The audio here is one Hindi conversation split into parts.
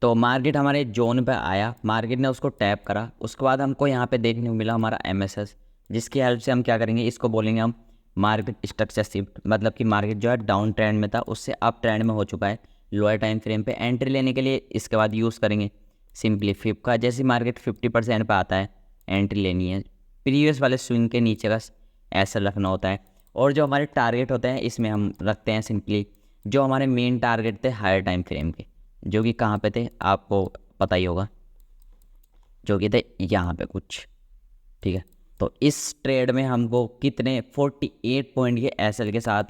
तो मार्केट हमारे जोन पे आया, मार्केट ने उसको टैप करा, उसके बाद हमको यहाँ पे देखने को मिला हमारा एमएसएस, जिसकी हेल्प से हम क्या करेंगे, इसको बोलेंगे हम मार्केट स्ट्रक्चर शिफ्ट। मतलब कि मार्केट जो है डाउन ट्रेंड में था, उससे अप ट्रेंड में हो चुका है। लोअर टाइम फ्रेम पे एंट्री लेने के लिए इसके बाद यूज़ करेंगे सिंपली फिप का। जैसे मार्केट 50% पे आता है, एंट्री लेनी है, प्रीवियस वाले स्विंग के नीचे का ऐसा रखना होता है। और जो हमारे टारगेट होते हैं इसमें हम रखते हैं सिंपली जो हमारे मेन टारगेट थे हायर टाइम फ्रेम के, जो कि कहाँ पे थे आपको पता ही होगा, जो कि थे यहाँ पे कुछ। ठीक है, तो इस ट्रेड में हमको कितने 48 पॉइंट के एसएल के साथ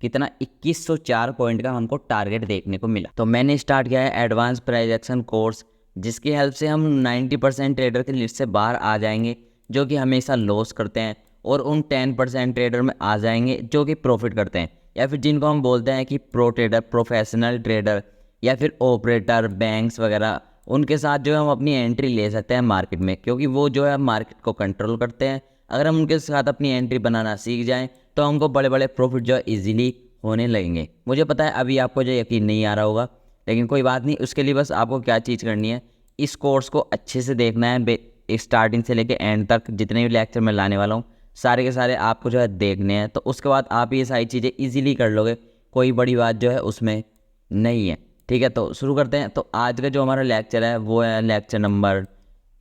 कितना 2104 पॉइंट का हमको टारगेट देखने को मिला। तो मैंने स्टार्ट किया है एडवांस प्राइस एक्शन कोर्स, जिसकी हेल्प से हम 90% ट्रेडर की लिस्ट से बाहर आ जाएंगे जो कि हमेशा लॉस करते हैं, और उन 10% ट्रेडर में आ जाएंगे जो कि प्रॉफिट करते हैं, या फिर जिनको हम बोलते हैं कि प्रो ट्रेडर, प्रोफेशनल ट्रेडर, या फिर ऑपरेटर, बैंक्स वगैरह। उनके साथ जो है हम अपनी एंट्री ले सकते हैं मार्केट में, क्योंकि वो जो है मार्केट को कंट्रोल करते हैं। अगर हम उनके साथ अपनी एंट्री बनाना सीख जाएं तो हमको बड़े बड़े प्रॉफिट जो है ईजिली होने लगेंगे। मुझे पता है अभी आपको जो यकीन नहीं आ रहा होगा, लेकिन कोई बात नहीं। उसके लिए बस आपको क्या चीज़ करनी है, इस कोर्स को अच्छे से देखना है, स्टार्टिंग से लेके एंड तक जितने भी लेक्चर मैं लाने वाला हूँ सारे के सारे आपको जो है देखने हैं। तो उसके बाद आप ये सारी चीज़ें ईजिली कर लोगे, कोई बड़ी बात जो है उसमें नहीं है। ठीक है, तो शुरू करते हैं। तो आज का जो हमारा लेक्चर है वो है लेक्चर नंबर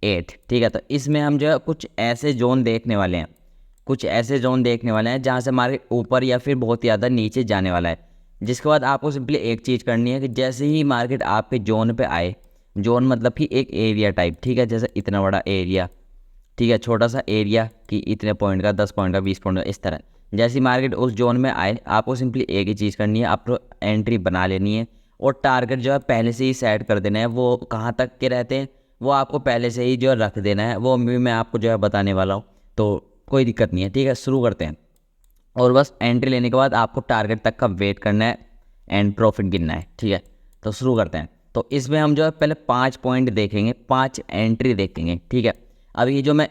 8। ठीक है, तो इसमें हम जो है कुछ ऐसे जोन देखने वाले हैं, कुछ ऐसे जोन देखने वाले हैं जहाँ से मार्केट ऊपर या फिर बहुत ज़्यादा नीचे जाने वाला है। जिसके बाद आपको सिंपली एक चीज़ करनी है कि जैसे ही मार्केट आपके जोन पे आए, जोन मतलब कि एक एरिया टाइप, ठीक है, जैसे इतना बड़ा एरिया, ठीक है, छोटा सा एरिया कि इतने पॉइंट का, 10 पॉइंट का, 20 पॉइंट का, इस तरह। जैसे ही मार्केट उस जोन में आए आपको सिंपली एक ही चीज़ करनी है, आपको एंट्री बना लेनी है, और टारगेट जो है पहले से ही सेट कर देना है। वो कहाँ तक के रहते हैं वो आपको पहले से ही जो है रख देना है, वो भी मैं आपको जो है बताने वाला हूँ, तो कोई दिक्कत नहीं है। ठीक है, शुरू करते हैं। और बस एंट्री लेने के बाद आपको टारगेट तक का वेट करना है एंड प्रॉफिट गिनना है। ठीक है, तो शुरू करते हैं। तो इसमें हम जो है पहले 5 पॉइंट देखेंगे, 5 एंट्री देखेंगे। ठीक है, अब ये जो मैं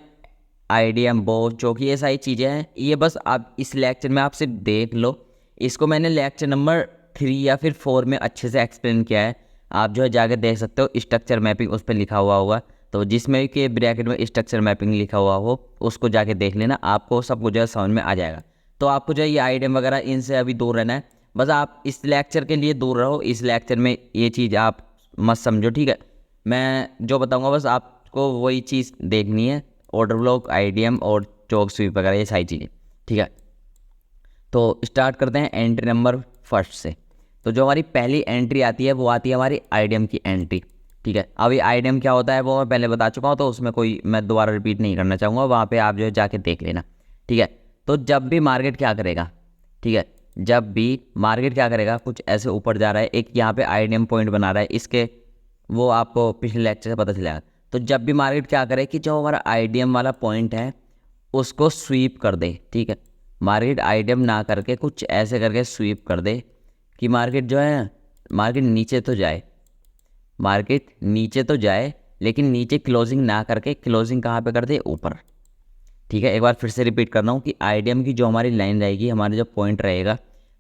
आईडीएम बो चौकी ये सारी चीज़ें हैं, ये बस आप इस लेक्चर में आप सिर्फ देख लो। इसको मैंने लेक्चर नंबर 3 या फिर 4 में अच्छे से एक्सप्लेन किया है, आप जो है जाकर देख सकते हो। स्ट्रक्चर मैपिंग उस पर लिखा हुआ होगा, तो जिसमें कि ब्रैकेट में स्ट्रक्चर मैपिंग लिखा हुआ हो उसको जाके देख लेना, आपको सब कुछ जो है समझ में आ जाएगा। तो आपको जो है ये आईडीएम वगैरह इनसे अभी दूर रहना है, बस आप इस लेक्चर के लिए दूर रहो। इस लेक्चर में ये चीज़ आप मत समझो। ठीक है, मैं जो बताऊंगा बस आपको वही चीज़ देखनी है, ऑर्डर ब्लॉक, आईडीएम और चौक स्वीप वगैरह ये सारी चीज़ें। ठीक है, तो स्टार्ट करते हैं एंट्री नंबर फर्स्ट से। तो जो हमारी पहली एंट्री आती है वो आती है हमारी आईडीएम की एंट्री। ठीक है, अभी आईडीएम क्या होता है वो मैं पहले बता चुका हूँ, तो उसमें कोई मैं दोबारा रिपीट नहीं करना चाहूँगा, वहाँ पे आप जो है जाके देख लेना। ठीक है, तो जब भी मार्केट क्या करेगा, ठीक है, जब भी मार्केट क्या करेगा, कुछ ऐसे ऊपर जा रहा है, एक यहाँ पे आईडीएम पॉइंट बना रहा है, इसके वो आपको पिछले लेक्चर से पता चलेगा। तो जब भी मार्केट क्या करे कि जो हमारा आईडीएम वाला पॉइंट है उसको स्वीप कर दे। ठीक है, मार्केट आईडीएम ना करके कुछ ऐसे करके स्वीप कर दे कि मार्केट जो है मार्केट नीचे तो जाए, मार्केट नीचे तो जाए, लेकिन नीचे क्लोजिंग ना करके क्लोजिंग कहाँ पे कर दे, ऊपर। ठीक है, एक बार फिर से रिपीट कर रहा हूँ कि आईडीएम की जो हमारी लाइन रहेगी, हमारा जो पॉइंट रहेगा,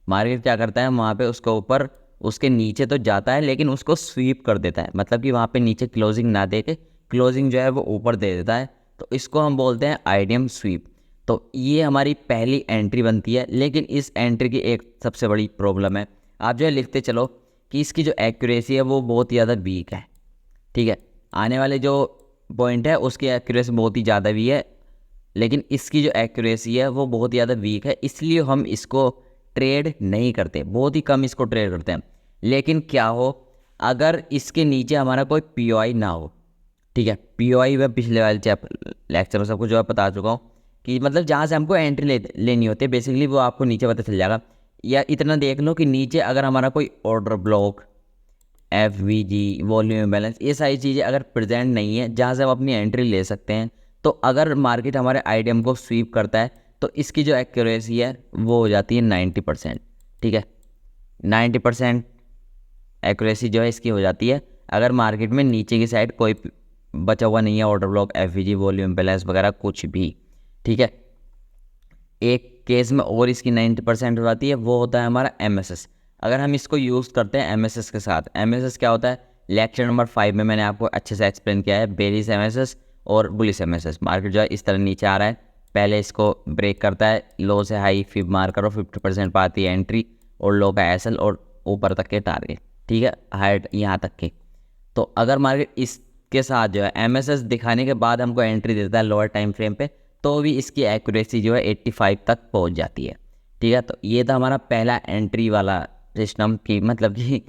मार्केट क्या करता है वहाँ पे उसके ऊपर, उसके नीचे तो जाता है लेकिन उसको स्वीप कर देता है, मतलब कि वहाँ पे नीचे क्लोजिंग ना दे के क्लोजिंग जो है वो ऊपर दे देता है, तो इसको हम बोलते हैं आईडीएम स्वीप। तो ये हमारी पहली एंट्री बनती है, लेकिन इस एंट्री की एक सबसे बड़ी प्रॉब्लम है, आप जो है लिखते चलो कि इसकी जो एक्यूरेसी है वो बहुत ही ज़्यादा वीक है। ठीक है, आने वाले जो पॉइंट है उसकी एक्यूरेसी बहुत ही ज़्यादा भी है, लेकिन इसकी जो एक्यूरेसी है वो बहुत ज़्यादा वीक है, इसलिए हम इसको ट्रेड नहीं करते, बहुत ही कम इसको ट्रेड करते हैं। लेकिन क्या हो अगर इसके नीचे हमारा कोई पीओआई ना हो। ठीक है, पीओआई मैं पिछले वाले लेक्चर में सबको जो है बता चुका हूँ कि मतलब जहाँ से हमको एंट्री लेनी होती है, बेसिकली वो आपको नीचे पता चल जाएगा। या इतना देख लो कि नीचे अगर हमारा कोई order block, FVG, volume balance, ये सारी चीज़ें अगर प्रेजेंट नहीं है जहाँ से हम अपनी एंट्री ले सकते हैं, तो अगर मार्केट हमारे आईडीएम को स्वीप करता है तो इसकी जो एक्यूरेसी है वो हो जाती है 90%। ठीक है, 90% एक्यूरेसी जो है इसकी हो जाती है अगर मार्केट में नीचे की साइड कोई बचा हुआ नहीं है, order block, FVG, volume balance वगैरह कुछ भी। ठीक है, एक केस में और इसकी 90% हो जाती है, वो होता है हमारा एमएसएस। अगर हम इसको यूज़ करते हैं एमएसएस के साथ, एमएसएस क्या होता है लेक्चर नंबर 5 में मैंने आपको अच्छे से एक्सप्लेन किया है बेरिश एमएसएस और बुलिश एमएसएस। मार्केट जो है इस तरह नीचे आ रहा है, पहले इसको ब्रेक करता है, लो से हाई फिब मार करो, 50% पाती है एंट्री और लो का एसएल और ऊपर तक के टारगेट, ठीक है, हाइट यहाँ तक के। तो अगर मार्केट इसके साथ जो है एमएसएस दिखाने के बाद हमको एंट्री देता है लोअर टाइम फ्रेम पे, तो भी इसकी एक्यूरेसी जो है 85 तक पहुंच जाती है, ठीक है। तो ये था हमारा पहला एंट्री वाला सिस्टम की, मतलब कि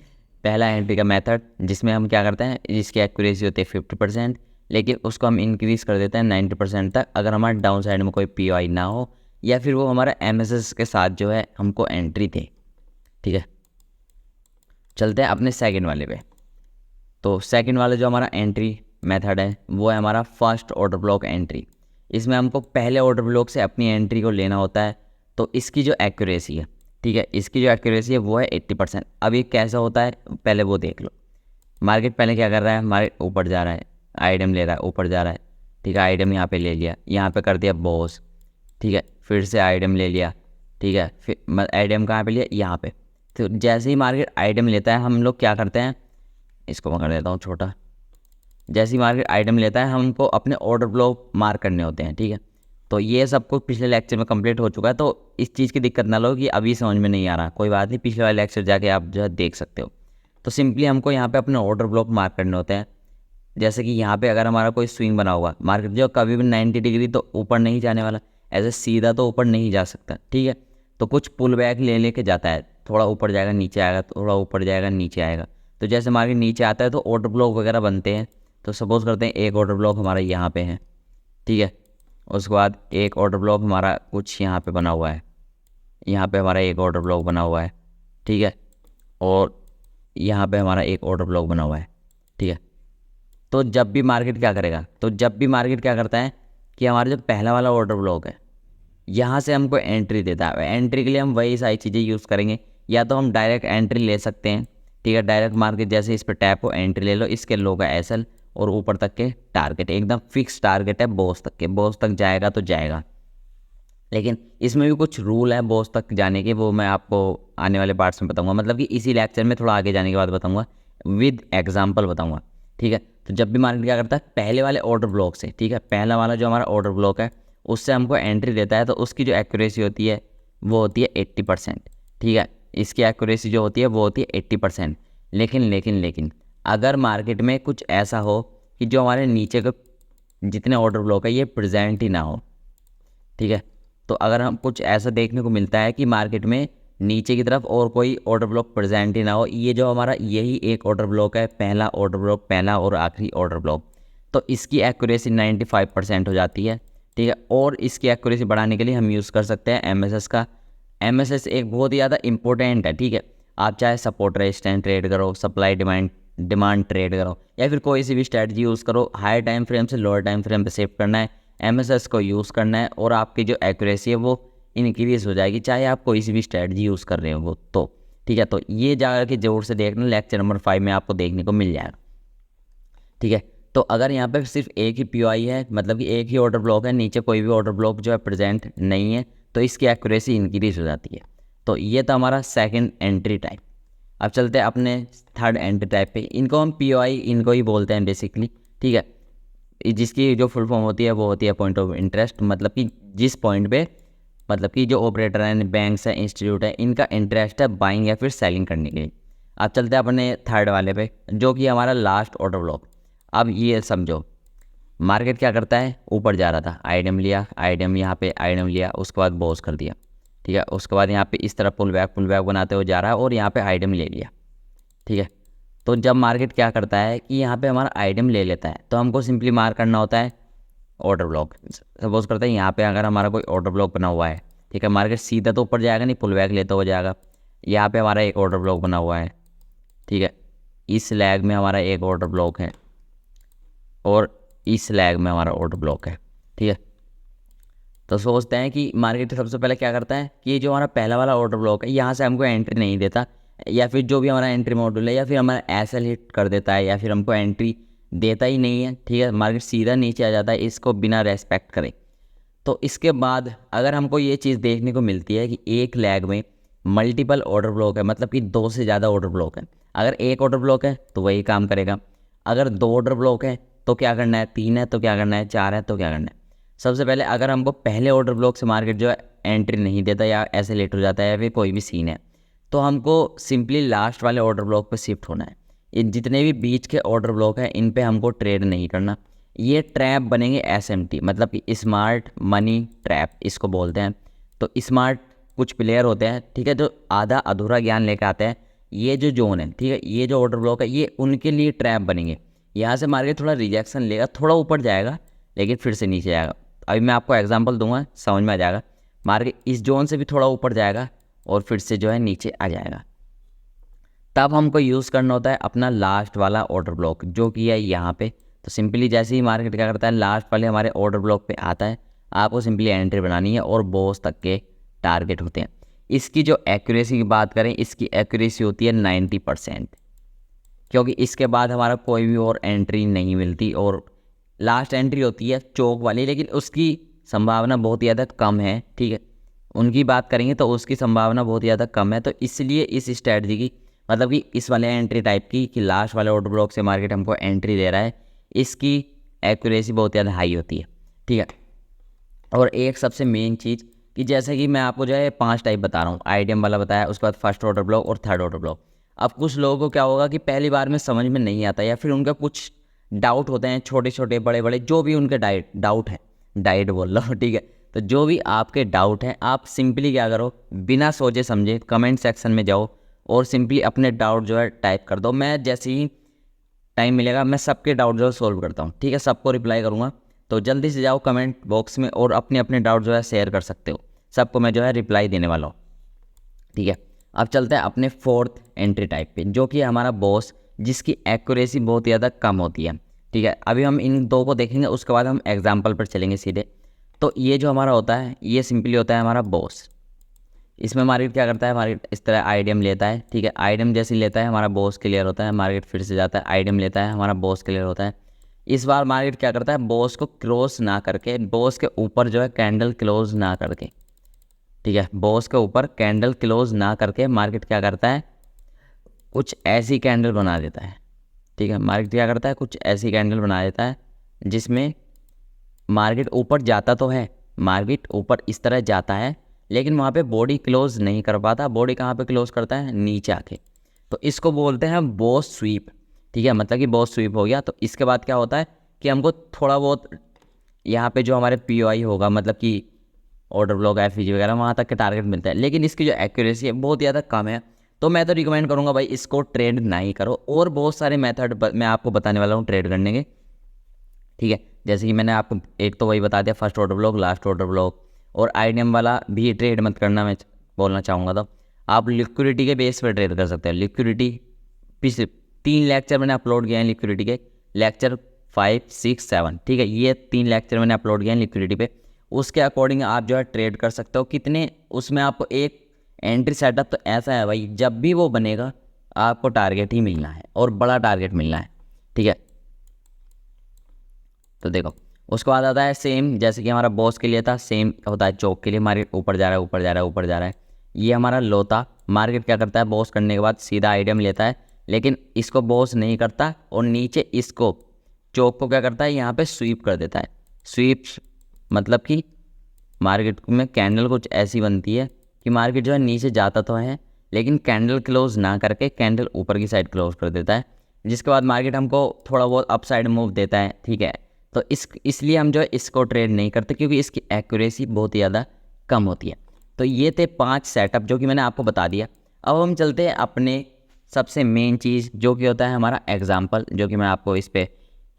पहला एंट्री का मेथड, जिसमें हम क्या करते हैं, जिसकी एक्यूरेसी होती है 50%, लेकिन उसको हम इंक्रीज़ कर देते हैं 90% तक अगर हमारे डाउन साइड में कोई पीओआई ना हो या फिर वो हमारा एमएसएस के साथ जो है हमको एंट्री दे, ठीक है। चलते हैं अपने सेकंड वाले पे। तो सेकंड वाला जो हमारा एंट्री मेथड है वो है हमारा फर्स्ट ऑर्डर ब्लॉक एंट्री। इसमें हमको पहले ऑर्डर ब्लॉक से अपनी एंट्री को लेना होता है। तो इसकी जो एक्यूरेसी है, ठीक है, इसकी जो एक्यूरेसी है वो है 80%। अब ये कैसा होता है पहले वो देख लो। मार्केट पहले क्या कर रहा है, मार्केट ऊपर जा रहा है, आइटम ले रहा है, ऊपर जा रहा है, ठीक है, आइटम यहाँ पे ले लिया, यहाँ पे कर दिया बॉस, ठीक है, फिर से आइटम ले लिया, ठीक है, फिर आइटम कहाँ पे लिया, यहाँ पे। तो जैसे ही मार्केट आइटम लेता है हम लोग क्या करते हैं, इसको मैं कर देता हूँ छोटा। जैसे ही मार्केट आइटम लेता है हमको अपने ऑर्डर ब्लॉक मार्क करने होते हैं, ठीक है। तो ये सब कुछ पिछले लेक्चर में कंप्लीट हो चुका है, तो इस चीज़ की दिक्कत ना लो कि अभी समझ में नहीं आ रहा, कोई बात नहीं, पिछले वाले लेक्चर जाके आप जो है देख सकते हो। तो सिंपली हमको यहाँ पे अपने ऑर्डर ब्लॉक मार्क करने होते हैं। जैसे कि यहाँ पे अगर हमारा कोई स्विंग बना हुआ, मार्केट जो कभी भी 90 डिग्री तो ऊपर नहीं जाने वाला, ऐसे सीधा तो ऊपर नहीं जा सकता, ठीक है। तो कुछ पुल बैक ले लेके जाता है, थोड़ा ऊपर जाएगा नीचे आएगा, थोड़ा ऊपर जाएगा नीचे आएगा। तो जैसे मार्केट नीचे आता है तो ऑर्डर ब्लॉक वगैरह बनते हैं। तो सपोज करते हैं एक ऑर्डर ब्लॉक हमारा यहाँ पे है, ठीक है, उसके बाद एक ऑर्डर ब्लॉक हमारा कुछ यहाँ पे बना हुआ है, यहाँ पे हमारा एक ऑर्डर ब्लॉक बना हुआ है, ठीक है, और यहाँ पे हमारा एक ऑर्डर ब्लॉक बना हुआ है, ठीक है। तो जब भी मार्केट क्या करेगा, तो जब भी मार्केट क्या करता है कि हमारा जो पहला वाला ऑर्डर ब्लॉक है यहाँ से हमको एंट्री देता है। एंट्री के लिए हम वही सारी चीज़ें यूज़ करेंगे, या तो हम डायरेक्ट एंट्री ले सकते हैं, ठीक है, डायरेक्ट मार्केट जैसे इस पर टैप हो एंट्री ले लो, इसके लो का एसएल और ऊपर तक के टारगेट, एकदम फिक्स टारगेट है बॉस तक के, बॉस तक जाएगा तो जाएगा। लेकिन इसमें भी कुछ रूल है बॉस तक जाने के, वो मैं आपको आने वाले पार्ट्स में बताऊंगा, मतलब कि इसी लेक्चर में थोड़ा आगे जाने के बाद बताऊंगा, विद एग्जांपल बताऊंगा, ठीक है। तो जब भी मार्केट क्या करता है पहले वाले ऑर्डर ब्लॉक से, ठीक है, पहला वाला जो हमारा ऑर्डर ब्लॉक है उससे हमको एंट्री देता है, तो उसकी जो एक्यूरेसी होती है वो होती है 80%, ठीक है। इसकी एक्यूरेसी जो होती है वो होती है 80%। लेकिन अगर मार्केट में कुछ ऐसा हो कि जो हमारे नीचे के जितने ऑर्डर ब्लॉक है ये प्रेजेंट ही ना हो, ठीक है, तो अगर हम कुछ ऐसा देखने को मिलता है कि मार्केट में नीचे की तरफ और कोई ऑर्डर ब्लॉक प्रेजेंट ही ना हो, ये जो हमारा यही एक ऑर्डर ब्लॉक है, पहला ऑर्डर ब्लॉक, पहला और आखिरी ऑर्डर ब्लॉक, तो इसकी एक्यूरेसी 95% हो जाती है, ठीक है। और इसकी एक्यूरेसी बढ़ाने के लिए हम यूज़ कर सकते हैं एमएसएस का। एमएसएस एक बहुत ही ज़्यादा इंपॉर्टेंट है, ठीक है। आप चाहे सपोर्ट रेजिस्टेंस ट्रेड करो, सप्लाई डिमांड ट्रेड करो, या फिर कोई सी भी स्ट्रैटेजी यूज़ करो, हाई टाइम फ्रेम से लोअर टाइम फ्रेम पे शिफ्ट करना है, एमएसएस को यूज़ करना है और आपकी जो एक्यूरेसी है वो इंक्रीज़ हो जाएगी, चाहे आप कोई सी भी स्ट्रैटेजी यूज़ कर रहे हो वो, तो ठीक है। तो ये जा के जोर से देखना, लेक्चर नंबर 5 में आपको देखने को मिल जाएगा, ठीक है। तो अगर यहाँ पे सिर्फ एक ही पीओआई है, मतलब कि एक ही ऑर्डर ब्लॉक है, नीचे कोई भी ऑर्डर ब्लॉक जो है प्रेजेंट नहीं है, तो इसकी एक्यूरेसी इंक्रीज हो जाती है। तो ये था हमारा सेकंड एंट्री टाइप। अब चलते हैं अपने थर्ड एंट्री टाइप पे। इनको हम पीओआई इनको ही बोलते हैं बेसिकली, ठीक है, जिसकी जो फुल फॉर्म होती है वो होती है पॉइंट ऑफ इंटरेस्ट, मतलब कि जिस पॉइंट पे, मतलब कि जो ऑपरेटर हैं, बैंक्स हैं, इंस्टीट्यूट है, इनका इंटरेस्ट है बाइंग या फिर सेलिंग करने के लिए। अब चलते हैं अपने थर्ड वाले पे, जो कि हमारा लास्ट ऑर्डर ब्लॉक। अब ये समझो, मार्केट क्या करता है, ऊपर जा रहा था, आइटम लिया, आइटम यहाँ पे आइटम लिया, उसके बाद बॉस कर दिया, ठीक है, उसके बाद यहाँ पे इस तरह पुल बैक बनाते हुए जा रहा है और यहाँ पे आइटम ले लिया, ठीक है। तो जब मार्केट क्या करता है कि यहाँ पे हमारा आइटम ले लेता है, तो हमको सिंपली मार्क करना होता है ऑर्डर ब्लॉक। सपोज करते हैं यहाँ पे अगर हमारा कोई ऑर्डर ब्लॉक बना हुआ है, ठीक है, मार्केट सीधा तो ऊपर जाएगा नहीं, पुल बैक लेता हुआ जाएगा। यहाँ पे हमारा एक ऑर्डर ब्लॉक बना हुआ है, ठीक है, इस लैग में हमारा एक ऑर्डर ब्लॉक है और इस लैग में हमारा ऑर्डर ब्लॉक है, ठीक है। तो सोचते हैं कि मार्केट सबसे पहले क्या करता है कि ये जो हमारा पहला वाला ऑर्डर ब्लॉक है यहाँ से हमको एंट्री नहीं देता, या फिर जो भी हमारा एंट्री मॉड्यूल है, या फिर हमारा एसएल हिट कर देता है, या फिर हमको एंट्री देता ही नहीं है, ठीक है, मार्केट सीधा नीचे आ जाता है इसको बिना रेस्पेक्ट करे। तो इसके बाद अगर हमको ये चीज़ देखने को मिलती है कि एक लैग में मल्टीपल ऑर्डर ब्लॉक है, मतलब कि 2 से ज़्यादा ऑर्डर ब्लॉक है, अगर एक ऑर्डर ब्लॉक है तो वही काम करेगा, अगर 2 ऑर्डर ब्लॉक है तो क्या करना है, 3 है तो क्या करना है, 4 है तो क्या करना है। सबसे पहले अगर हमको पहले ऑर्डर ब्लॉक से मार्केट जो है एंट्री नहीं देता या ऐसे लेट हो जाता है या फिर कोई भी सीन है, तो हमको सिंपली लास्ट वाले ऑर्डर ब्लॉक पे शिफ्ट होना है। ये जितने भी बीच के ऑर्डर ब्लॉक हैं इन पे हमको ट्रेड नहीं करना। ये ट्रैप बनेंगे SMT, मतलब कि स्मार्ट मनी ट्रैप इसको बोलते हैं। तो स्मार्ट कुछ प्लेयर होते हैं, ठीक है, जो आधा अधूरा ज्ञान लेकर आते हैं। ये जो जोन है, ठीक है, ये जो ऑर्डर ब्लॉक है ये उनके लिए ट्रैप बनेंगे। यहाँ से मार्केट थोड़ा रिजेक्शन लेगा, थोड़ा ऊपर जाएगा लेकिन फिर से नीचे जाएगा। अभी मैं आपको एग्जांपल दूंगा, समझ में आ जाएगा। मार्केट इस जोन से भी थोड़ा ऊपर जाएगा और फिर से जो है नीचे आ जाएगा। तब हमको यूज़ करना होता है अपना लास्ट वाला ऑर्डर ब्लॉक, जो कि है यहाँ पे। तो सिंपली जैसे ही मार्केट क्या करता है लास्ट वाले हमारे ऑर्डर ब्लॉक पे आता है, आपको सिंपली एंट्री बनानी है और बॉस तक के टारगेट होते हैं। इसकी जो एक्यूरेसी की बात करें, इसकी एक्यूरेसी होती है 90%, क्योंकि इसके बाद हमारा कोई भी और एंट्री नहीं मिलती और लास्ट एंट्री होती है चौक वाली, लेकिन उसकी संभावना बहुत ज़्यादा कम है, ठीक है। उनकी बात करेंगे तो उसकी संभावना बहुत ज़्यादा कम है। तो इसलिए इस स्ट्रैटेजी की, मतलब कि इस वाले एंट्री टाइप की कि लास्ट वाले ऑर्डर ब्लॉक से मार्केट हमको एंट्री दे रहा है, इसकी एक्यूरेसी बहुत ज़्यादा हाई होती है, ठीक है। और एक सबसे मेन चीज़ कि जैसे कि मैं आपको जो है 5 टाइप बता रहा हूँ, IDM वाला बताया, उसके बाद फर्स्ट ऑर्डर ब्लॉक और थर्ड ऑर्डर ब्लॉक। अब कुछ लोगों को क्या होगा कि पहली बार में समझ में नहीं आता या फिर उनका कुछ डाउट होते हैं, छोटे छोटे बड़े बड़े जो भी उनके डाउट है, डाइट बोल रहा हूँ, ठीक है। तो जो भी आपके डाउट हैं, आप सिंपली क्या करो, बिना सोचे समझे कमेंट सेक्शन में जाओ और सिंपली अपने डाउट जो है टाइप कर दो। मैं जैसे ही टाइम मिलेगा मैं सबके डाउट जो है सॉल्व करता हूँ, ठीक है, सबको रिप्लाई करूँगा। तो जल्दी से जाओ कमेंट बॉक्स में और अपने अपने डाउट जो है शेयर कर सकते हो, सबको मैं जो है रिप्लाई देने वाला हूँ, ठीक है। अब चलते हैं अपने फोर्थ एंट्री टाइप पे, जो कि हमारा बॉस, जिसकी एक्यूरेसी बहुत ज़्यादा कम होती है, ठीक है। अभी हम इन दो को देखेंगे, उसके बाद हम एग्जाम्पल पर चलेंगे सीधे। तो ये जो हमारा होता है ये सिंपली होता है हमारा बॉस। इसमें मार्केट क्या करता है, मार्केट इस तरह आइडियम लेता है, ठीक है। आइडियम जैसे लेता है हमारा बॉस क्लियर होता है, मार्केट फिर से जाता है, आइडियम लेता है, हमारा बॉस क्लियर होता है। इस बार मार्केट क्या करता है, बॉस को क्लोज ना करके, बॉस के ऊपर जो है कैंडल क्लोज ना करके, ठीक है, बॉस के ऊपर कैंडल क्लोज ना करके मार्केट क्या करता है, कुछ ऐसी कैंडल बना देता है, ठीक है। मार्केट क्या करता है, कुछ ऐसी कैंडल बना देता है जिसमें मार्केट ऊपर जाता तो है, मार्केट ऊपर इस तरह जाता है, लेकिन वहाँ पे बॉडी क्लोज नहीं कर पाता। बॉडी कहाँ पे क्लोज करता है, नीचे आके। तो इसको बोलते हैं बॉस स्वीप, ठीक है, मतलब कि बॉस स्वीप हो गया। तो इसके बाद क्या होता है कि हमको थोड़ा बहुत यहाँ पे जो हमारे POI होगा, मतलब कि ऑर्डर ब्लॉक FEG वगैरह, वहाँ तक के टारगेट मिलता है, लेकिन इसकी जो एक्यूरेसी है बहुत ज़्यादा कम है। तो मैं तो रिकमेंड करूँगा भाई इसको ट्रेड ना ही करो। और बहुत सारे मेथड मैं आपको बताने वाला हूँ ट्रेड करने के, ठीक है। जैसे कि मैंने आपको एक तो वही बता दिया, first order block, last order block, और आइडियम वाला भी ट्रेड मत करना मैं बोलना चाहूँगा। तो आप लिक्विडिटी के बेस पर ट्रेड कर सकते हैं। लिक्विडिटी पिछले 3 लेक्चर मैंने अपलोड किया है लिक्विडिटी के, लेक्चर 5, 6, 7, ठीक है, ये 3 लेक्चर मैंने अपलोड किया है लिक्विडिटी पे। उसके अकॉर्डिंग आप जो है ट्रेड कर सकते हो। कितने उसमें आपको एक एंट्री सेटअप तो ऐसा है भाई, जब भी वो बनेगा आपको टारगेट ही मिलना है और बड़ा टारगेट मिलना है, ठीक है। तो देखो उसके बाद आता है सेम, जैसे कि हमारा बॉस के लिए था, सेम होता है चौक के लिए। मार्केट ऊपर जा रहा है, ऊपर जा रहा है, ऊपर जा रहा है, ये हमारा लो था। मार्केट क्या करता है, बॉस करने के बाद सीधा आइडियम लेता है, लेकिन इसको बॉस नहीं करता और नीचे इसको चौक को क्या करता है, यहाँ पे स्वीप कर देता है। स्वीप मतलब कि मार्केट में कैंडल कुछ ऐसी बनती है कि मार्केट जो है नीचे जाता तो है, लेकिन कैंडल क्लोज ना करके कैंडल ऊपर की साइड क्लोज कर देता है, जिसके बाद मार्केट हमको थोड़ा बहुत अप साइड मूव देता है, ठीक है। तो इसलिए हम जो है इसको ट्रेड नहीं करते, क्योंकि इसकी एक्यूरेसी बहुत ज़्यादा कम होती है। तो ये थे 5 सेटअप जो कि मैंने आपको बता दिया। अब हम चलते हैं अपने सबसे मेन चीज़, जो कि होता है हमारा एग्जाम्पल, जो कि मैं आपको इस पर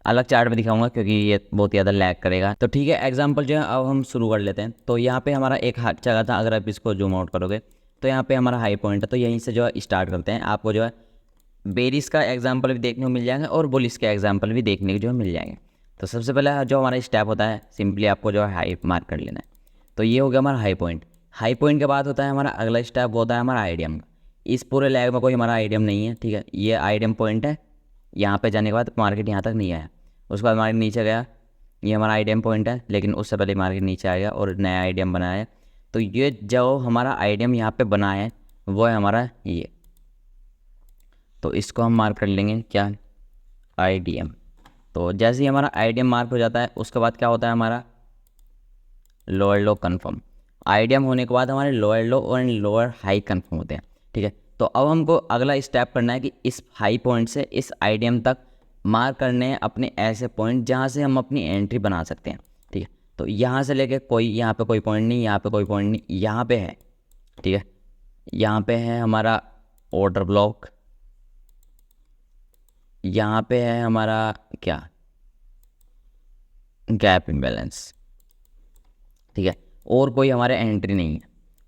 अलग चार्ट में दिखाऊंगा क्योंकि ये बहुत ज़्यादा लैग करेगा। तो ठीक है, एग्जाम्पल जो है अब हम शुरू कर लेते हैं। तो यहाँ पे हमारा एक जगह था, अगर आप इसको जूम आउट करोगे तो यहाँ पे हमारा हाई पॉइंट है। तो यहीं से जो है स्टार्ट करते हैं। आपको जो है बेरिस का एग्जाम्पल भी देखने को मिल जाएगा और बुलिस के एग्जाम्पल भी देखने को जो मिल जाएंगे। तो सबसे पहले जो हमारा स्टेप होता है, सिंपली आपको जो है हाई मार्क कर लेना है। तो ये हो गया हमारा हाई पॉइंट। हाई पॉइंट के बाद होता है हमारा अगला स्टेप, होता है हमारा आइडियम का। इस पूरे लैग में कोई हमारा आइडियम नहीं है, ठीक है, ये आइडियम पॉइंट है। यहाँ पे जाने के बाद मार्केट यहाँ तक नहीं आया, उसके बाद मार्केट नीचे गया, ये हमारा आइडियम पॉइंट है, लेकिन उससे पहले मार्केट नीचे आ गया और नया आइडियम बनाया है। तो ये जो हमारा आइडियम यहाँ पे बना है वो है हमारा ये। तो इसको हम मार्क कर लेंगे क्या, IDM। तो जैसे ही हमारा IDM मार्क हो जाता है उसके बाद क्या होता है हमारा लोअर लो कन्फर्म। IDM होने के बाद हमारे लोअर लो और लोअर हाई कन्फर्म होते हैं, ठीक है। तो अब हमको अगला स्टेप करना है कि इस हाई पॉइंट से इस IDM तक मार्क करने हैं अपने ऐसे पॉइंट जहाँ से हम अपनी एंट्री बना सकते हैं, ठीक है। तो यहाँ से लेके कोई यहाँ पे कोई पॉइंट नहीं, यहाँ पे कोई पॉइंट नहीं, यहाँ पे है, ठीक है। यहाँ पे है हमारा ऑर्डर ब्लॉक, यहाँ पे है हमारा क्या, गैप इम्बैलेंस, ठीक है। और कोई हमारे एंट्री नहीं है,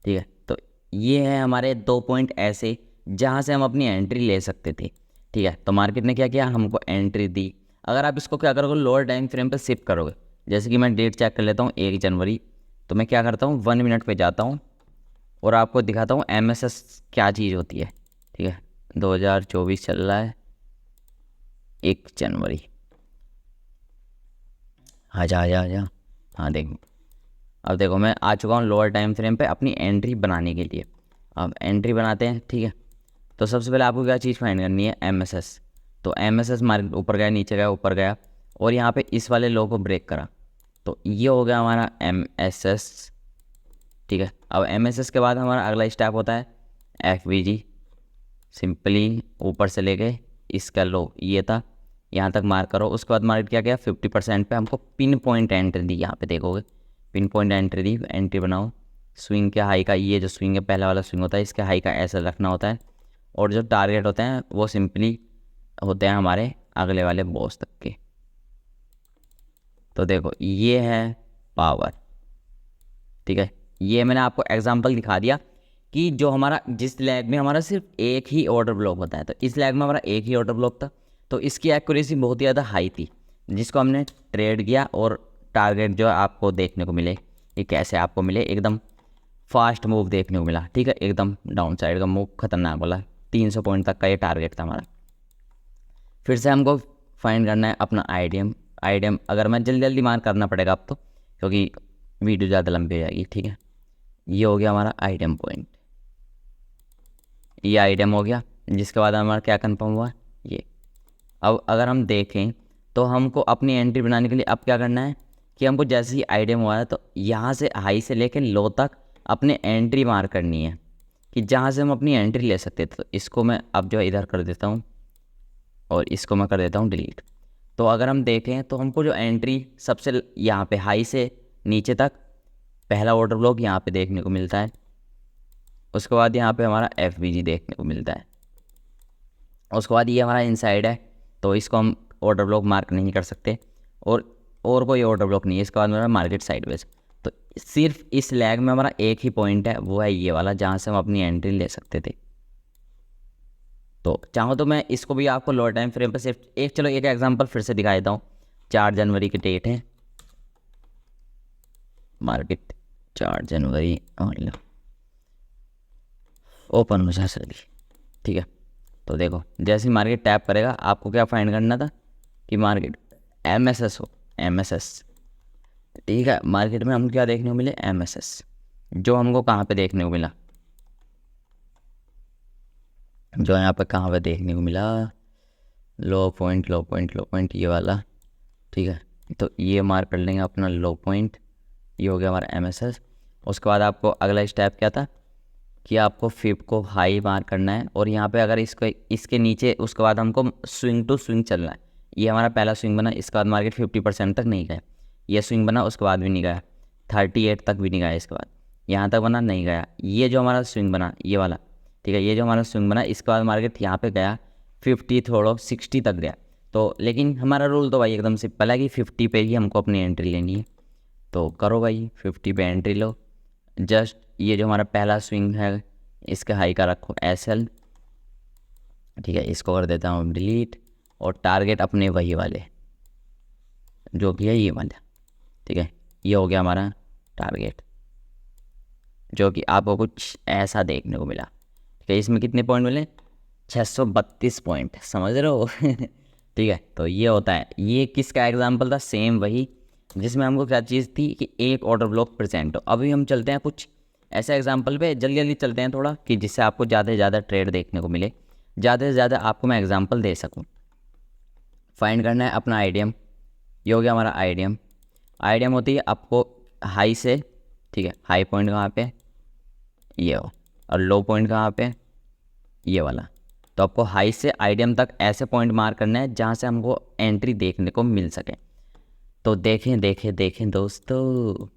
ठीक है। तो ये है हमारे 2 पॉइंट ऐसे जहाँ से हम अपनी एंट्री ले सकते थे, ठीक है। तो मार्केट ने क्या किया, हमको एंट्री दी। अगर आप इसको क्या करोगे, लोअर टाइम फ्रेम पे शिफ्ट करोगे, जैसे कि मैं डेट चेक कर लेता हूँ 1 जनवरी, तो मैं क्या करता हूँ 1 मिनट पे जाता हूँ और आपको दिखाता हूँ MSS क्या चीज़ होती है, ठीक है। 2024 चल रहा है, 1 जनवरी, आजा आजा आजा, हाँ देखो, अब देखो मैं आ चुका हूँ लोअर टाइम फ्रेम पे अपनी एंट्री बनाने के लिए। अब एंट्री बनाते हैं, ठीक है। तो सबसे पहले आपको क्या चीज़ फाइंड करनी है, MSS। तो MSS मार्केट ऊपर गया, नीचे गया, ऊपर गया, और यहाँ पे इस वाले लो को ब्रेक करा, तो ये हो गया हमारा MSS, ठीक है। अब MSS के बाद हमारा अगला स्टेप होता है FVG। सिंपली ऊपर से लेके इसका लो ये था, यहाँ तक मार्क करो। उसके बाद मार्केट क्या किया, 50% पे हमको पिन पॉइंट एंट्री दी, यहाँ पे देखोगे पिन पॉइंट एंट्री दी, एंट्री बनाओ। स्विंग के हाई का, ये जो स्विंग है पहला वाला स्विंग होता है, इसके हाई का ऐसा रखना होता है, और जो टारगेट होते हैं वो सिंपली होते हैं हमारे अगले वाले बॉस तक के। तो देखो ये है पावर, ठीक है। ये मैंने आपको एग्जांपल दिखा दिया कि जो हमारा जिस लैग में हमारा सिर्फ एक ही ऑर्डर ब्लॉक होता है, तो इस लैग में हमारा एक ही ऑर्डर ब्लॉक था, तो इसकी एक्यूरेसी बहुत ही ज़्यादा हाई थी, जिसको हमने ट्रेड किया और टारगेट जो आपको देखने को मिले, ये कैसे आपको मिले, एकदम फास्ट मूव देखने को मिला, ठीक है। एकदम डाउन साइड का मूव खतरनाक वाला, 300 पॉइंट तक का ये टारगेट था हमारा। फिर से हमको फाइंड करना है अपना IDM। अगर मैं जल्दी जल्दी मार्क करना पड़ेगा अब तो, क्योंकि वीडियो ज़्यादा लंबी हो जाएगी, ठीक है। ये हो गया हमारा IDM पॉइंट, ये IDM हो गया, जिसके बाद हमारा क्या कंफर्म हुआ ये। अब अगर हम देखें तो हमको अपनी एंट्री बनाने के लिए अब क्या करना है कि हमको जैसे ही IDM हुआ है तो यहाँ से हाई से लेकर लो तक अपने एंट्री मार्क करनी है, कि जहाँ से हम अपनी एंट्री ले सकते थे। तो इसको मैं अब जो इधर कर देता हूँ और इसको मैं कर देता हूँ डिलीट। तो अगर हम देखें तो हमको जो एंट्री सबसे यहाँ पे हाई से नीचे तक पहला ऑर्डर ब्लॉक यहाँ पे देखने को मिलता है, उसके बाद यहाँ पे हमारा FVG देखने को मिलता है, उसके बाद ये हमारा इनसाइड है, तो इसको हम ऑर्डर ब्लॉक मार्क नहीं कर सकते, और कोई ऑर्डर ब्लॉक नहीं है। इसके बाद हमारा मार्केट साइडवेज। तो सिर्फ इस लैग में हमारा एक ही पॉइंट है, वो है ये वाला, जहाँ से हम अपनी एंट्री ले सकते थे। तो चाहो तो मैं इसको भी आपको लोअर टाइम फ्रेम पर सिर्फ एक, चलो एक एग्जांपल फिर से दिखा देता हूँ। 4 जनवरी की डेट है, मार्केट 4 जनवरी ओपन हो जा सके, ठीक है। तो देखो जैसे ही मार्केट टैप करेगा आपको क्या फाइंड करना था कि मार्केट MSS हो, MSS, ठीक है। मार्केट में हम क्या देखने को मिले, MSS, जो हमको कहाँ पे देखने को मिला, जो यहाँ पे कहाँ पे देखने को मिला, लो पॉइंट लो पॉइंट लो पॉइंट, ये वाला, ठीक है। तो ये मार्क कर लेंगे अपना लो पॉइंट, ये हो गया हमारा MSS। उसके बाद आपको अगला स्टेप क्या था कि आपको फिब को हाई मार्क करना है, और यहाँ पे अगर इसके नीचे, उसके बाद हमको स्विंग टू स्विंग चलना है। ये हमारा पहला स्विंग बना, इसके बाद मार्केट 50% तक नहीं गया, ये स्विंग बना उसके बाद भी नहीं गया, 38 तक भी नहीं गया, इसके बाद यहाँ तक बना नहीं गया, ये जो हमारा स्विंग बना ये वाला, ठीक है। ये जो हमारा स्विंग बना इसके बाद मार्केट यहाँ पे गया 50 थोड़ा 60 तक गया। तो लेकिन हमारा रूल तो भाई एकदम सिंपल है कि 50 पे ही हमको अपनी एंट्री लेनी है। तो करो भाई 50 पे एंट्री लो। जस्ट ये जो हमारा पहला स्विंग है इसके हाई का रखो SL, ठीक है। इसको कर देता हूँ डिलीट, और टारगेट अपने वही वाले जो कि है ये वाला, ठीक है। ये हो गया हमारा टारगेट, जो कि आपको कुछ ऐसा देखने को मिला, ठीक है। इसमें कितने पॉइंट मिले, 632 पॉइंट, समझ रहे हो ठीक है। तो ये होता है, ये किसका एग्जाम्पल था, सेम वही जिसमें हमको क्या चीज़ थी कि एक ऑर्डर ब्लॉक प्रेजेंट हो। अभी हम चलते हैं कुछ ऐसे एग्जांपल पे, जल्दी जल्दी चलते हैं थोड़ा, कि जिससे आपको ज़्यादा से ज़्यादा ट्रेड देखने को मिले। ज़्यादा से ज़्यादा आपको मैं एग्जांपल दे सकूं। फाइंड करना है अपना आईडीएम, ये हो गया हमारा आईडीएम। आईडीएम होती है आपको हाई से, ठीक है, हाई पॉइंट कहाँ पे, ये हो, और लो पॉइंट कहाँ पे, ये वाला। तो आपको हाई से आईडीएम तक ऐसे पॉइंट मार्क करना है जहाँ से हमको एंट्री देखने को मिल सके। तो देखें देखें देखें दोस्तों,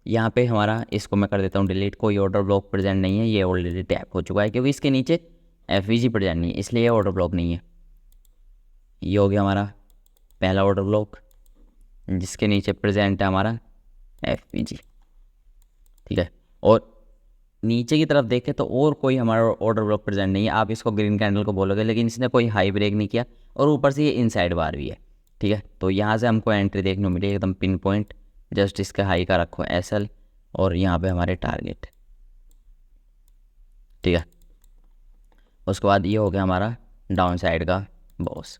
यहाँ पे हमारा, इसको मैं कर देता हूँ डिलीट, कोई ऑर्डर ब्लॉक प्रेजेंट नहीं है, ये ऑलरेडी टैप हो चुका है क्योंकि इसके नीचे एफवीजी प्रेजेंट नहीं है, इसलिए ये ऑर्डर ब्लॉक नहीं है। ये हो गया हमारा पहला ऑर्डर ब्लॉक जिसके नीचे प्रेजेंट है हमारा एफवीजी, ठीक है। और नीचे की तरफ देखें तो और कोई हमारा ऑर्डर ब्लॉक प्रेजेंट नहीं है। आप इसको ग्रीन कैंडल को बोलोगे, लेकिन इसने कोई हाई ब्रेक नहीं किया और ऊपर से ये इनसाइड बार भी है, ठीक है। तो यहाँ से हमको एंट्री देखने को मिली एकदम पिन पॉइंट, जस्ट इसका हाई का रखो एसएल और यहाँ पे हमारे टारगेट, ठीक है। उसके बाद ये हो गया हमारा डाउन साइड का बॉस।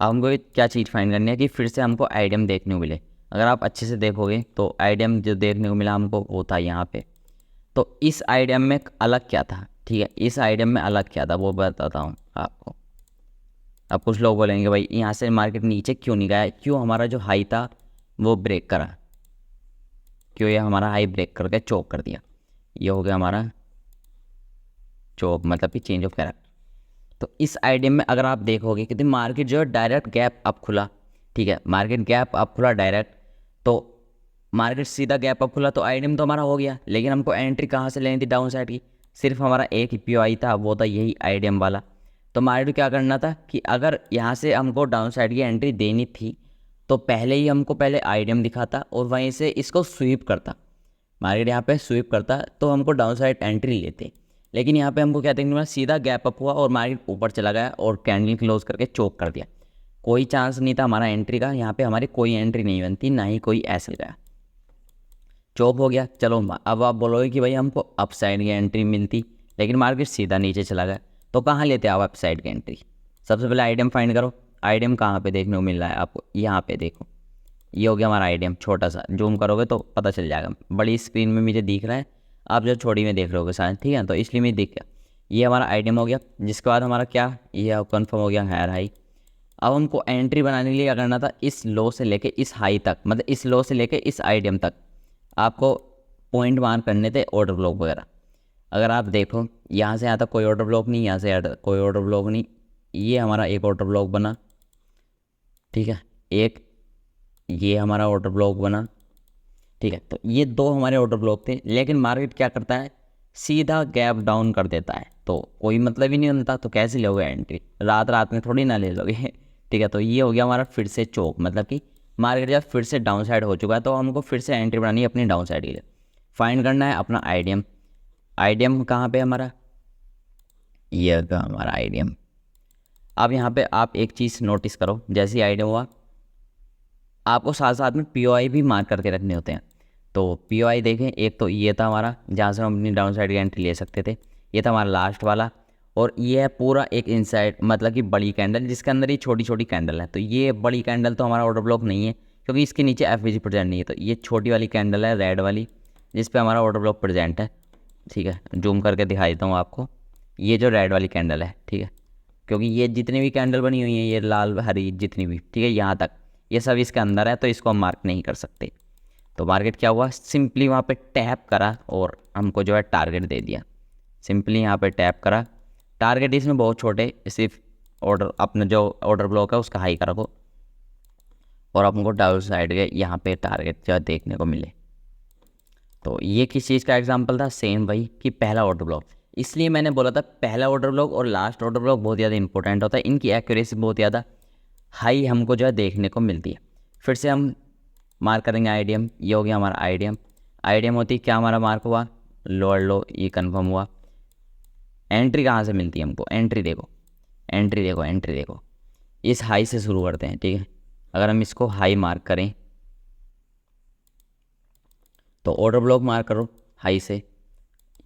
अब हमको क्या चीज़ फाइंड करनी है कि फिर से हमको आईडीएम देखने को मिले। अगर आप अच्छे से देखोगे तो आईडीएम जो देखने को मिला हमको वो था यहाँ पे। तो इस आईडीएम में अलग क्या था, ठीक है, इस आईडीएम में अलग क्या था वो बताता हूँ आपको। अब कुछ लोग बोलेंगे भाई यहाँ से मार्केट नीचे क्यों नहीं गया, क्यों हमारा जो हाई था वो ब्रेक करा, क्यों ये हमारा हाई ब्रेक करके चोक कर दिया। ये हो गया हमारा चोक, मतलब कि चेंज ऑफ कैरेक्टर। तो इस आईडीएम में अगर आप देखोगे कि मार्केट जो है डायरेक्ट गैप अप खुला, ठीक है, मार्केट गैप अप खुला डायरेक्ट। तो मार्केट सीधा गैप अप खुला तो आईडीएम तो हमारा हो गया, लेकिन हमको एंट्री कहाँ से लेनी थी डाउन साइड की, सिर्फ हमारा एक ही पीओआई था, वो था यही आईडीएम वाला। तो मार्केट क्या करना था कि अगर यहाँ से हमको डाउन साइड की एंट्री देनी थी तो पहले ही हमको पहले आईडीएम दिखाता और वहीं से इसको स्वीप करता, मार्केट यहाँ पे स्वीप करता तो हमको डाउन साइड एंट्री लेते। लेकिन यहाँ पे हमको क्या देखने मिला, सीधा गैप अप हुआ और मार्केट ऊपर चला गया और कैंडल क्लोज करके चोक कर दिया। कोई चांस नहीं था हमारा एंट्री का, यहाँ पे हमारी कोई एंट्री नहीं बनती, ना ही कोई एसएल गया, चोप हो गया। चलो अब आप बोलोगे कि भाई हमको अप साइड की एंट्री मिलती, लेकिन मार्केट सीधा नीचे चला गया, तो कहाँ लेते आप अप साइड की एंट्री। सबसे पहले आईडीएम फाइंड करो। आईडीएम कहाँ पे देखने को मिल रहा है आपको, यहाँ पे देखो, ये हो गया हमारा आईडीएम। छोटा सा जूम करोगे तो पता चल जाएगा, बड़ी स्क्रीन में मुझे दिख रहा है, आप जो छोटी में देख रहे होगे शायद, ठीक है, तो इसलिए मुझे दिख गया। ये हमारा आईडीएम हो गया, जिसके बाद हमारा क्या, ये कन्फर्म हो गया हायर हाई। अब हमको एंट्री बनाने के लिए क्या करना था, इस लो से लेके इस हाई तक, मतलब इस लो से लेके इस आईडीएम तक आपको पॉइंट मार्क करने थे, ऑर्डर ब्लॉक वगैरह। अगर आप देखो यहाँ से यहाँ तक कोई ऑर्डर ब्लॉक नहीं, यहाँ से यहाँ तक कोई ऑर्डर ब्लॉक नहीं, ये हमारा एक ऑर्डर ब्लॉक बना, ठीक है, एक ये हमारा ऑर्डर ब्लॉक बना, ठीक है। तो ये दो हमारे ऑर्डर ब्लॉक थे, लेकिन मार्केट क्या करता है, सीधा गैप डाउन कर देता है, तो कोई मतलब ही नहीं बनता, तो कैसे लोगे एंट्री, रात रात में थोड़ी ना ले लोगे ठीक है। तो ये हो गया हमारा फिर से चौक, मतलब कि मार्केट जब फिर से डाउन साइड हो चुका है तो हमको फिर से एंट्री बनानी है अपनी डाउन साइड के लिए। फाइंड करना है अपना आईडीएम। आईडीएम कहाँ पे हमारा, ये हमारा आईडीएम। अब यहाँ पे आप एक चीज़ नोटिस करो, जैसे ही आईडीएम हुआ आपको साथ साथ में पीओआई भी मार्क करके रखने होते हैं। तो पीओआई देखें, एक तो ये था हमारा जहाँ से हम अपनी डाउन साइड की एंट्री ले सकते थे, ये था हमारा लास्ट वाला, और ये है पूरा एक इनसाइड, मतलब कि बड़ी कैंडल जिसके अंदर ये छोटी छोटी कैंडल है। तो ये बड़ी कैंडल तो हमारा ऑर्डर ब्लॉक नहीं है क्योंकि इसके नीचे एफवीजी प्रेजेंट नहीं है। तो ये छोटी वाली कैंडल है रेड वाली, जिस पे हमारा ऑर्डर ब्लॉक प्रेजेंट है, ठीक है। जूम करके दिखा देता हूँ आपको, ये जो रेड वाली कैंडल है, ठीक है, क्योंकि ये जितनी भी कैंडल बनी हुई हैं, ये लाल हरी जितनी भी, ठीक है, यहाँ तक ये सब इसके अंदर है, तो इसको हम मार्क नहीं कर सकते। तो मार्केट क्या हुआ, सिंपली वहाँ पे टैप करा और हमको जो है टारगेट दे दिया। सिंपली यहाँ पे टैप करा, टारगेट इसमें बहुत छोटे, सिर्फ ऑर्डर अपना जो ऑर्डर ब्लॉक है उसका हाई का रखो और हमको डाउन साइड के यहाँ पे टारगेट जो देखने को मिले। तो ये किस चीज़ का एग्जांपल था, सेम वही कि पहला ऑर्डर ब्लॉक। इसलिए मैंने बोला था पहला ऑर्डर ब्लॉक और लास्ट ऑर्डर ब्लॉक बहुत ज़्यादा इंपॉर्टेंट होता है, इनकी एक्यूरेसी बहुत ज़्यादा हाई हमको जो है देखने को मिलती है। फिर से हम मार्क करेंगे आईडीएम, ये हो गया हमारा आईडीएम। आईडीएम होती है क्या, हमारा मार्क हुआ लोअर लो, ये कन्फर्म हुआ। एंट्री कहाँ से मिलती है हमको, एंट्री देखो, एंट्री देखो, एंट्री देखो, इस हाई से शुरू करते हैं, ठीक है। अगर हम इसको हाई मार्क करें तो ऑर्डर ब्लॉक मार्क करो हाई से,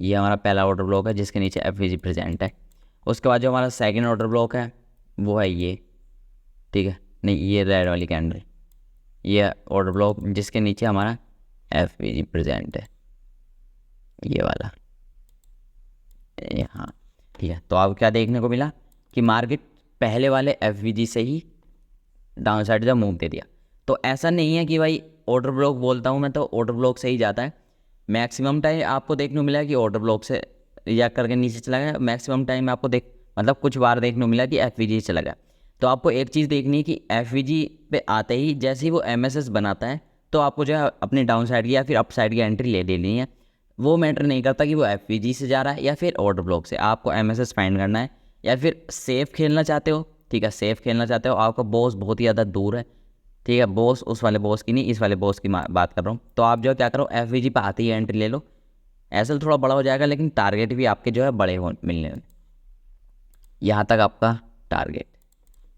ये हमारा पहला ऑर्डर ब्लॉक है जिसके नीचे एफवीजी प्रेजेंट है। उसके बाद जो हमारा सेकंड ऑर्डर ब्लॉक है वो है ये, ठीक है, नहीं ये रेड वाली कैंडल, ये ऑर्डर ब्लॉक जिसके नीचे हमारा एफवीजी प्रेजेंट है, ये वाला यहाँ, ठीक है। तो अब क्या देखने को मिला कि मार्केट पहले एफ से ही डाउन साइड जब मूव दे दिया। तो ऐसा नहीं है कि भाई ऑर्डर ब्लॉक बोलता हूँ मैं तो ऑर्डर ब्लॉक से ही जाता है। मैक्सिमम टाइम आपको देखने को मिला कि ऑर्डर ब्लॉक से रिएक्ट करके नीचे चला गया। मैक्सिमम टाइम आपको मतलब कुछ बार देखने को मिला कि एफ चला गया। तो आपको एक चीज़ देखनी है कि एफ पे आते ही जैसे ही वो MSS बनाता है तो आपको जो है अपने डाउन साइड की या फिर अप साइड की एंट्री ले लेनी है। वो मैटर नहीं करता कि वो एफ से जा रहा है या फिर ऑर्डर ब्लॉक से, आपको MSS फाइंड करना है। या फिर सेफ खेलना चाहते हो, ठीक है, सेफ खेलना चाहते हो, आपका बॉस बहुत ही ज़्यादा दूर है, ठीक है, बॉस उस वाले बॉस की नहीं, इस वाले बॉस की बात कर रहा हूँ। तो आप जो है क्या करो, एफ पे आते ही एंट्री ले लो। एसएल थोड़ा बड़ा हो जाएगा लेकिन टारगेट भी आपके जो है बड़े हो मिलने में। यहाँ तक आपका टारगेट,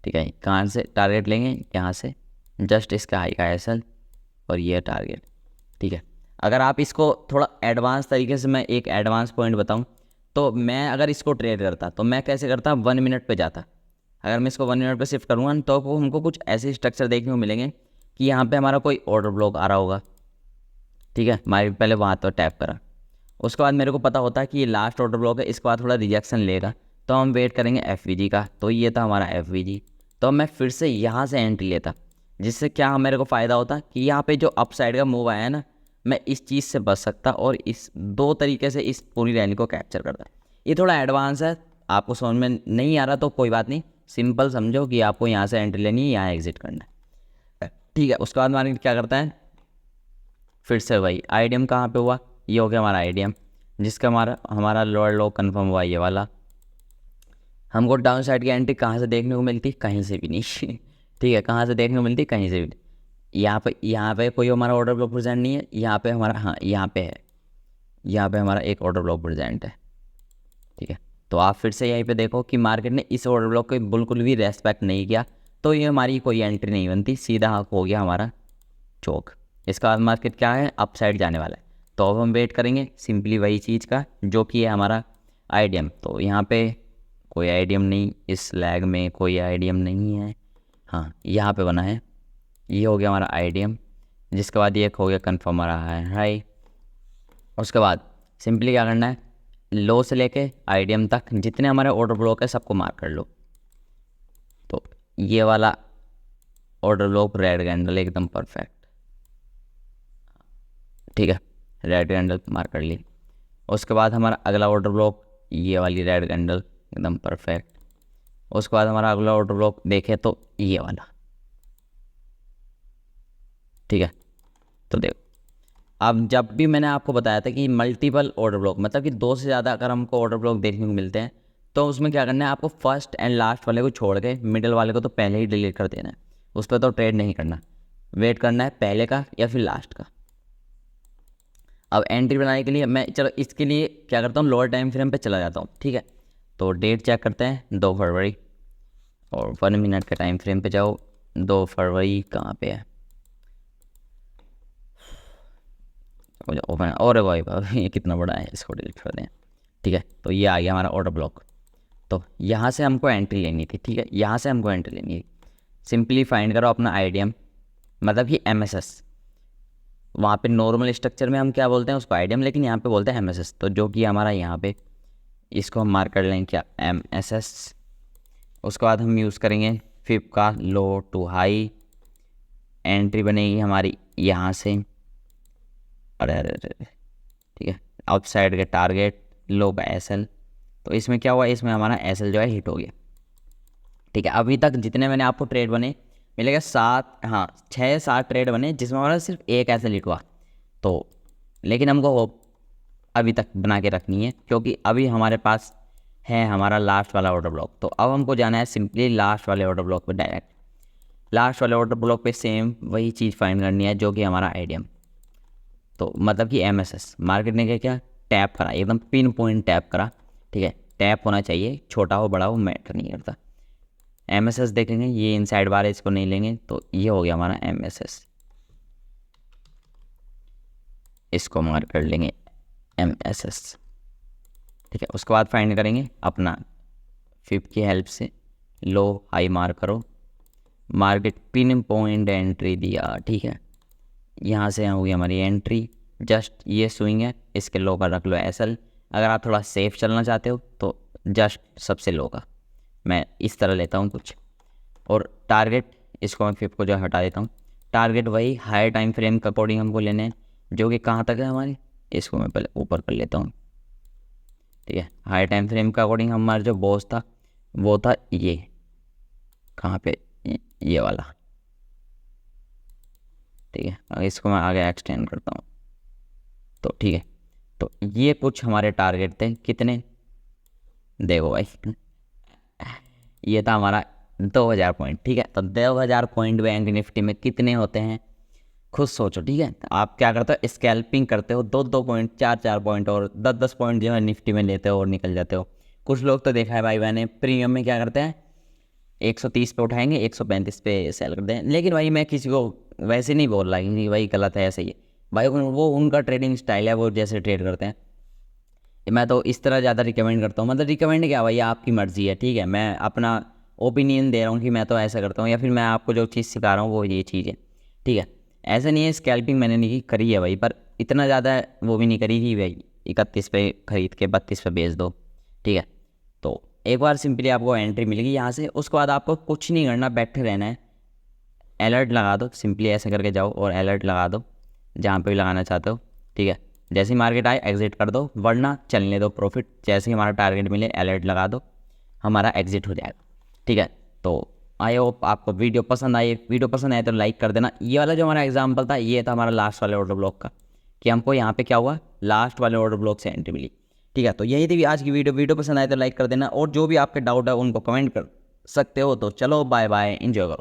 ठीक है। कहाँ से टारगेट लेंगे, यहाँ से जस्ट इसका हाई का एसएल और ये टारगेट, ठीक है। अगर आप इसको थोड़ा एडवांस तरीके से, मैं एक एडवांस पॉइंट बताऊँ तो मैं अगर इसको ट्रेड करता तो मैं कैसे करता, 1 मिनट पे जाता। अगर मैं इसको 1 मिनट पे शिफ्ट करूँगा तो हमको कुछ ऐसे स्ट्रक्चर देखने को मिलेंगे कि यहाँ पे हमारा कोई ऑर्डर ब्लॉक आ रहा होगा, ठीक है। हमारे पहले वहाँ तो टैप करा, उसके बाद मेरे को पता होता है कि ये लास्ट ऑर्डर ब्लॉक है, इसके बाद थोड़ा रिजेक्शन लेगा तो हम वेट करेंगे एफ का। तो ये था हमारा एफ तो मैं फिर से यहाँ से एंट्री लेता, जिससे क्या मेरे को फ़ायदा होता कि यहाँ पे जो अप साइड का मूव आया है ना, मैं इस चीज़ से बच सकता और इस 2 तरीके से इस पूरी रैली को कैप्चर करता। ये थोड़ा एडवांस है, आपको समझ में नहीं आ रहा तो कोई बात नहीं, सिंपल समझो कि आपको यहाँ से एंट्री लेनी है, यहाँ एग्जिट करना है, ठीक है। उसके बाद मार्केट क्या करता है, फिर से वही आईडीएम कहाँ पे हुआ, ये हो गया हमारा आईडीएम, जिसका हमारा लोअर लो कन्फर्म हुआ ये वाला। हमको डाउन साइड की एंट्री कहाँ से देखने को मिलती, कहीं से भी नहीं ठीक है, कहाँ से देखने को मिलती, कहीं से भी नहीं। यहाँ पे कोई हमारा ऑर्डर ब्लॉक प्रेजेंट नहीं है, यहाँ पे हमारा, हाँ यहाँ पे है, यहाँ पे हमारा एक ऑर्डर ब्लॉक प्रेजेंट है, ठीक है। तो आप फिर से यहीं पे देखो कि मार्केट ने इस ऑर्डर ब्लॉक को बिल्कुल भी रेस्पेक्ट नहीं किया, तो ये हमारी कोई एंट्री नहीं बनती, सीधा हो गया हमारा चौक। इसका बाद मार्केट क्या है, अप साइड जाने वाला है। तो अब हम वेट करेंगे सिंपली वही चीज़ का जो कि है हमारा आईडीएम। तो यहाँ पे कोई आईडीएम नहीं, इस लैग में कोई आईडीएम नहीं है, हाँ यहाँ पे बना है, ये हो गया हमारा आईडीएम। जिसके बाद ये हो गया कन्फर्म आ रहा है हाई। उसके बाद सिंपली क्या करना है, लो से लेके आईडीएम तक जितने हमारे ऑर्डर ब्लॉक है सबको मार्क कर लो। तो ये वाला ऑर्डर ब्लॉक रेड कैंडल एकदम परफेक्ट, ठीक है, रेड कैंडल मार्क कर ली। उसके बाद हमारा अगला ऑर्डर ब्लॉक ये वाली रेड कैंडल एकदम परफेक्ट। उसके बाद हमारा अगला ऑर्डर ब्लॉक देखे तो ये वाला, ठीक है। तो देखो अब जब भी मैंने आपको बताया था कि मल्टीपल ऑर्डर ब्लॉक मतलब कि 2 से ज़्यादा अगर हमको ऑर्डर ब्लॉक देखने को मिलते हैं तो उसमें क्या करना है, आपको फर्स्ट एंड लास्ट वाले को छोड़ के मिडिल वाले को तो पहले ही डिलीट कर देना है, उस पर तो ट्रेड नहीं करना, वेट करना है पहले का या फिर लास्ट का। अब एंट्री बनाने के लिए मैं चलो इसके लिए क्या करता हूँ, लोअर टाइम फ्रेम पे चला जाता हूँ, ठीक है। तो डेट चेक करते हैं 2 फरवरी और 1 मिनट के टाइम फ्रेम पे जाओ। 2 फरवरी कहाँ पे है, ओपन और भाई ये कितना बड़ा है, इसको डिलीट कर दें, ठीक है। तो ये आ गया हमारा ऑर्डर ब्लॉक। तो यहाँ से हमको एंट्री लेनी थी, ठीक है, यहाँ से हमको एंट्री लेनी है। सिंपली फाइंड करो अपना आईडीएम मतलब कि MSS। वहाँ पे नॉर्मल स्ट्रक्चर में हम क्या बोलते हैं उसको आईडीएम, लेकिन यहाँ पे बोलते हैं MSS। तो जो कि हमारा यहाँ पे इसको हम मार्क कर लेंगे क्या, MSS। उसके बाद हम यूज़ करेंगे फिप का लो टू हाई, एंट्री बनेगी हमारी यहाँ से, अरे अरे अरे, ठीक है, आउट साइड के टारगेट लो का SL। तो इसमें क्या हुआ, इसमें हमारा SL जो है हिट हो गया, ठीक है। अभी तक जितने मैंने आपको ट्रेड बने मिलेगा 7, हाँ 6-7 ट्रेड बने जिसमें हमारा सिर्फ एक SL हिट हुआ। तो लेकिन हमको अभी तक बना के रखनी है क्योंकि अभी हमारे पास है हमारा लास्ट वाला ऑर्डर ब्लॉक। तो अब हमको जाना है सिंपली लास्ट वाले ऑर्डर ब्लॉक पे डायरेक्ट, लास्ट वाले ऑर्डर ब्लॉक पे सेम वही चीज़ फाइंड करनी है जो कि हमारा आईडीएम। तो मतलब कि MSS मार्केट ने क्या टैप करा, एकदम पिन पॉइंट टैप करा, ठीक है। टैप होना चाहिए, छोटा हो बड़ा हो मैटर नहीं करता। MSS देखेंगे, ये इनसाइड बार है इसको नहीं लेंगे। तो ये हो गया हमारा MSS, इसको मार्क कर लेंगे MSS, ठीक है। उसके बाद फाइंड करेंगे अपना फिप की हेल्प से लो हाई मार्क करो, मार्केट पिन पॉइंट एंट्री दिया, ठीक है। यहाँ से होगी हमारी एंट्री, जस्ट ये स्विंग है, इसके लो का रख लो SL। अगर आप थोड़ा सेफ चलना चाहते हो तो जस्ट सबसे लो का, मैं इस तरह लेता हूँ कुछ, और टारगेट इसको मैं 5 को जो हटा देता हूँ। टारगेट वही हायर टाइम फ्रेम के अकॉर्डिंग हमको लेने हैं, जो कि कहाँ तक है हमारे, इसको मैं पहले ऊपर कर लेता हूँ, ठीक है। हायर टाइम फ्रेम के अकॉर्डिंग हमारा जो बॉस था वो था ये, कहाँ पे, ये वाला, ठीक है। अब इसको मैं आगे एक्सटेंड करता हूँ, तो ठीक है। तो ये कुछ हमारे टारगेट थे, कितने, देखो भाई ये था हमारा 2000 पॉइंट, ठीक है। तो 2000 पॉइंट बैंक निफ्टी में कितने होते हैं खुद सोचो, ठीक है। आप क्या करते हो, स्कैल्पिंग करते हो, 2-2 पॉइंट, 4-4 पॉइंट और 10-10 पॉइंट जो है निफ्टी में लेते हो और निकल जाते हो। कुछ लोग तो देखा है भाई मैंने प्रीमियम में क्या करते हैं, 130 पे उठाएंगे, 135 पे सेल कर दें। लेकिन भाई मैं किसी को वैसे नहीं बोल रहा कि भाई गलत है, ऐसे ही है भाई, वो उनका ट्रेडिंग स्टाइल है, वो जैसे ट्रेड करते हैं। मैं तो इस तरह ज़्यादा रिकमेंड करता हूँ, मतलब रिकमेंड क्या भाई, आपकी मर्ज़ी है, ठीक है। मैं अपना ओपिनियन दे रहा हूँ कि मैं तो ऐसा करता हूँ, या फिर मैं आपको जो चीज़ सिखा रहा हूँ वो ये चीज़ है, ठीक है। ऐसा नहीं है, स्कैल्पिंग मैंने नहीं करी है भाई, पर इतना ज़्यादा वो भी नहीं करी कि भाई 31 पे खरीद के 32 पे बेच दो, ठीक है। तो एक बार सिंपली आपको एंट्री मिलेगी यहाँ से, उसके बाद आपको कुछ नहीं करना, बैठे रहना है। अलर्ट लगा दो, सिंपली ऐसे करके जाओ और अलर्ट लगा दो जहाँ पे भी लगाना चाहते हो, ठीक है। जैसे ही मार्केट आए एग्जिट कर दो, वरना चलने दो प्रॉफिट। जैसे ही हमारा टारगेट मिले अलर्ट लगा दो, हमारा एग्जिट हो जाएगा, ठीक है। तो आई होप आपको वीडियो पसंद आई, वीडियो पसंद आए तो लाइक कर देना। ये वाला जो हमारा एग्जाम्पल था ये था हमारा लास्ट वाले ऑर्डर ब्लॉक का, कि हमको यहाँ पे क्या हुआ, लास्ट वाले ऑर्डर ब्लॉक से एंट्री मिली, ठीक है। तो यही थी आज की वीडियो पसंद आए तो लाइक कर देना, और जो भी आपके डाउट है उनको कमेंट कर सकते हो। तो चलो बाय बाय, एंजॉय करो।